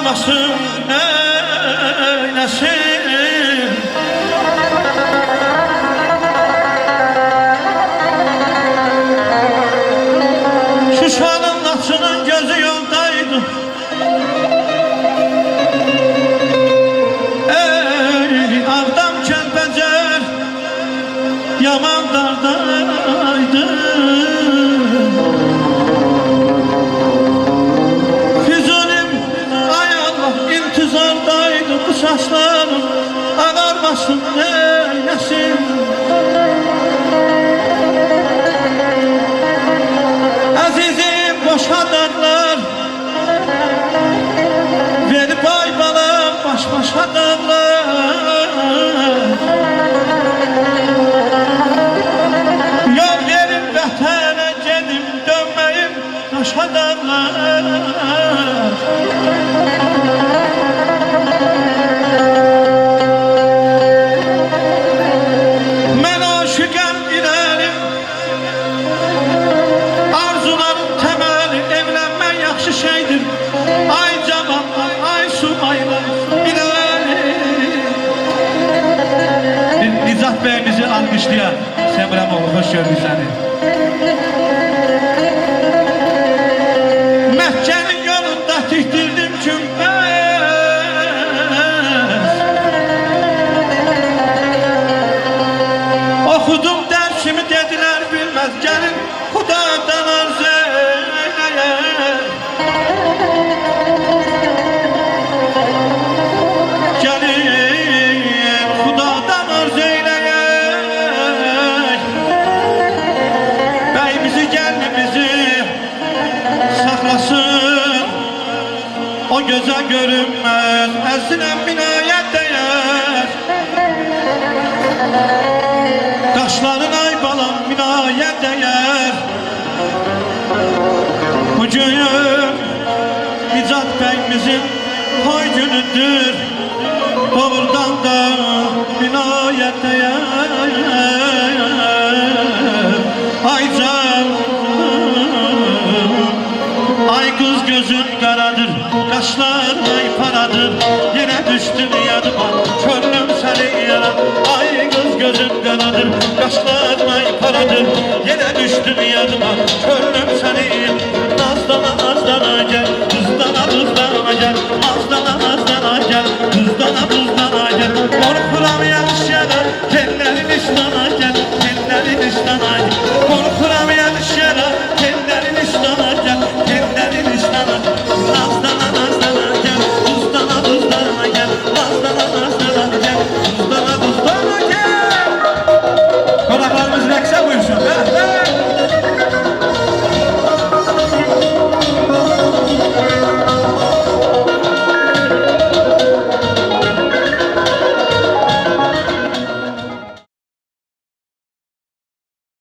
ağarmasın eylesin. Şuşanın Laçının gözü yoldaydı. Ey Ağdam Kəlbəcər yaman dardaydı. Füzulim ay Allah intizardaydı. Bu saçlarım ağarmasın eylesin. Azizim boşadarlar, verip ay balam baş başadarlar. Yol verin vətənə gedim dönməyim daşadarlar. Mən aşıqəm irəlim, arzularım təməli, evlənmək yaxşı şeydir. Ay cavanlar, ay subaylar, irəli. Nicat bəyimizi alqışlayan Semiramoğlu, hoş gördük səni. Məhkənin yolunda tikdirdim kümbət. Oxudum dərsimi dedilər bilməz. Gəlin Xudadan arz eyləyək. Gəlin Xudadan arz eyləyək. Bəyimizi gəlmimizi saxlasın. O gözə görünməz əzzinəm minayət dəyər. Qaşların ay balam minayət dəyər. Bugün Nicat bəyimizin toy günüdür. Doğrudan da minayət dəyər. Ay can, ay kız gözün qaradır, qaşların ay paradır. Yenə düşdüm yadıma, könlüm səni yarar. Ay kız gözün qaradır, qaşların ay paradır. Yenə düşdüm yadıma, könlüm